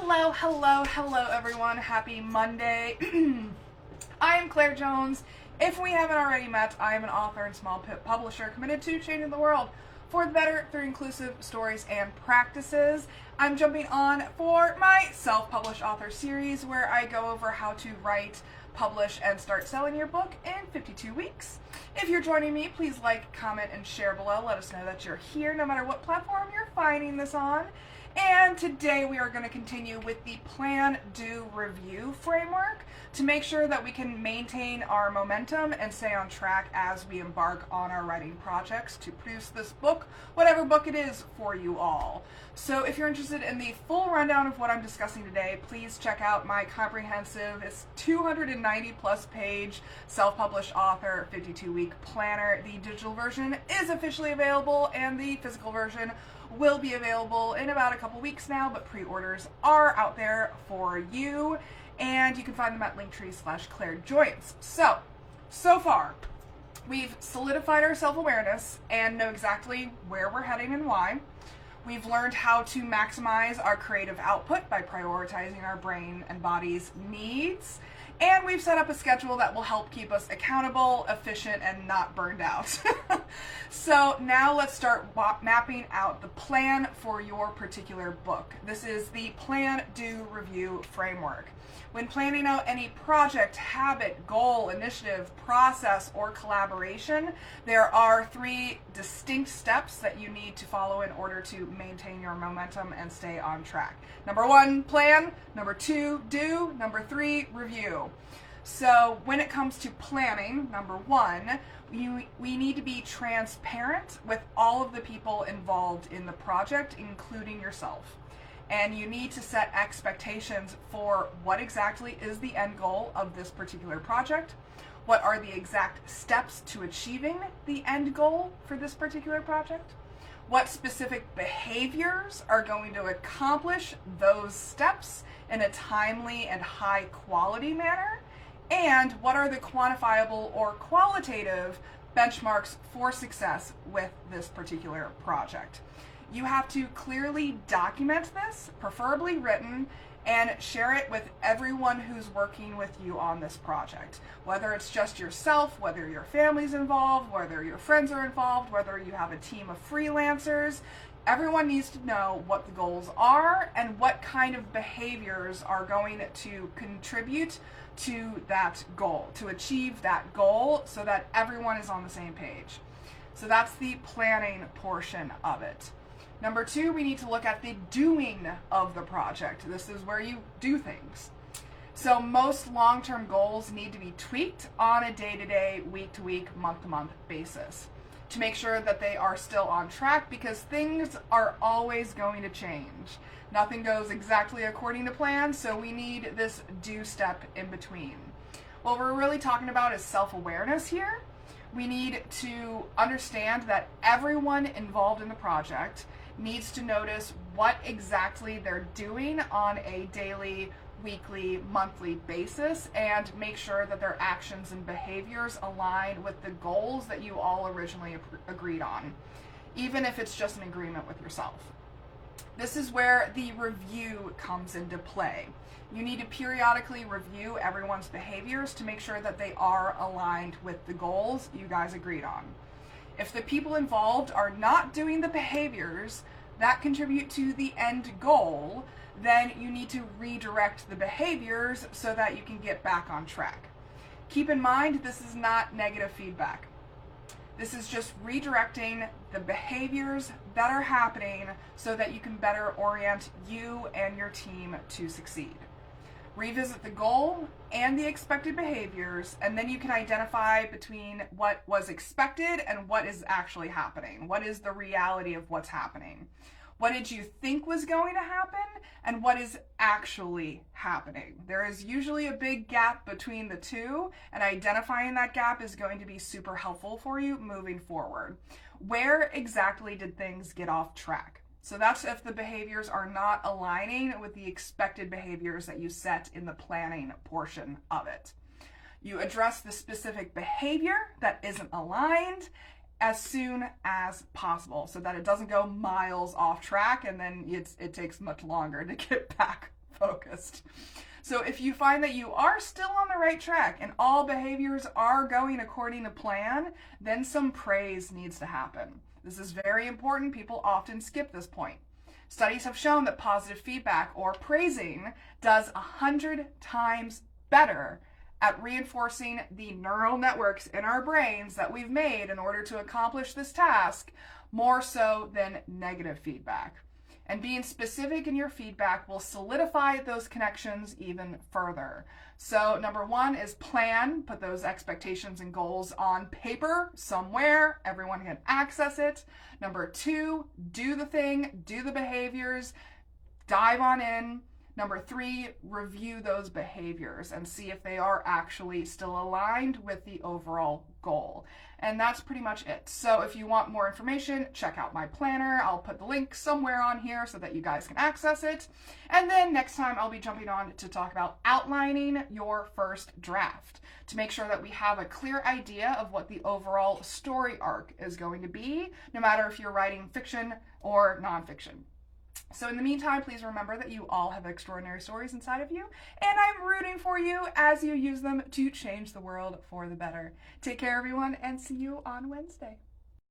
Hello everyone. Happy Monday. I am Claire Jones. If we haven't already met, I am an author and small publisher committed to changing the world for the better through inclusive stories and practices. I'm jumping on for my self-published author series where I go over how to write, publish, and start selling your book in 52 weeks. If you're joining me, please like, comment, and share below. Let us know that you're here no matter what platform you're finding this on. And today we are going to continue with the Plan, Do, Review framework to make sure that we can maintain our momentum and stay on track as we embark on our writing projects to produce this book, whatever book it is for you all. So if you're interested in the full rundown of what I'm discussing today, please check out my comprehensive, it's 290 plus page self-published author 52-week planner. The digital version is officially available and the physical version will be available in about a couple weeks now, but pre-orders are out there for you, and you can find them at linktree/ClaireJoyance. So far, we've solidified our self-awareness and know exactly where we're heading and why. We've learned how to maximize our creative output by prioritizing our brain and body's needs. And we've set up a schedule that will help keep us accountable, efficient, and not burned out. So now let's start mapping out the plan for your particular book. This is the Plan, Do, Review framework. When planning out any project, habit, goal, initiative, process, or collaboration, there are 3 distinct steps that you need to follow in order to maintain your momentum and stay on track. Number 1, plan. Number 2, do. Number 3, review. So when it comes to planning, number 1, we need to be transparent with all of the people involved in the project, including yourself. And you need to set expectations for what exactly is the end goal of this particular project, what are the exact steps to achieving the end goal for this particular project, what specific behaviors are going to accomplish those steps in a timely and high quality manner, and what are the quantifiable or qualitative benchmarks for success with this particular project. You have to clearly document this, preferably written, and share it with everyone who's working with you on this project. Whether it's just yourself, whether your family's involved, whether your friends are involved, whether you have a team of freelancers, everyone needs to know what the goals are and what kind of behaviors are going to contribute to that goal, to achieve that goal so that everyone is on the same page. So that's the planning portion of it. Number 2, we need to look at the doing of the project. This is where you do things. So most long-term goals need to be tweaked on a day-to-day, week-to-week, month-to-month basis to make sure that they are still on track, because things are always going to change. Nothing goes exactly according to plan, so we need this do step in between. What we're really talking about is self-awareness here. We need to understand that everyone involved in the project needs to notice what exactly they're doing on a daily, weekly, monthly basis and make sure that their actions and behaviors align with the goals that you all originally agreed on, even if it's just an agreement with yourself. This is where the review comes into play. You need to periodically review everyone's behaviors to make sure that they are aligned with the goals you guys agreed on. If the people involved are not doing the behaviors that contribute to the end goal, then you need to redirect the behaviors so that you can get back on track. Keep in mind, this is not negative feedback. This is just redirecting the behaviors that are happening so that you can better orient you and your team to succeed. Revisit the goal and the expected behaviors, and then you can identify between what was expected and what is actually happening. What is the reality of what's happening? What did you think was going to happen, and what is actually happening? There is usually a big gap between the two, and identifying that gap is going to be super helpful for you moving forward. Where exactly did things get off track? So that's if the behaviors are not aligning with the expected behaviors that you set in the planning portion of it. You address the specific behavior that isn't aligned as soon as possible so that it doesn't go miles off track and then it takes much longer to get back focused. So if you find that you are still on the right track and all behaviors are going according to plan, then some praise needs to happen. This is very important. People often skip this point. Studies have shown that positive feedback or praising does 100 times better at reinforcing the neural networks in our brains that we've made in order to accomplish this task, more so than negative feedback. And being specific in your feedback will solidify those connections even further. So number one is plan, put those expectations and goals on paper somewhere, everyone can access it. Number two, do the thing, do the behaviors, dive on in. Number three, review those behaviors and see if they are actually still aligned with the overall goal. And that's pretty much it. So if you want more information, check out my planner. I'll put the link somewhere on here so that you guys can access it. And then next time I'll be jumping on to talk about outlining your first draft to make sure that we have a clear idea of what the overall story arc is going to be, no matter if you're writing fiction or nonfiction. So in the meantime, please remember that you all have extraordinary stories inside of you, and I'm rooting for you as you use them to change the world for the better. Take care, everyone, and see you on Wednesday.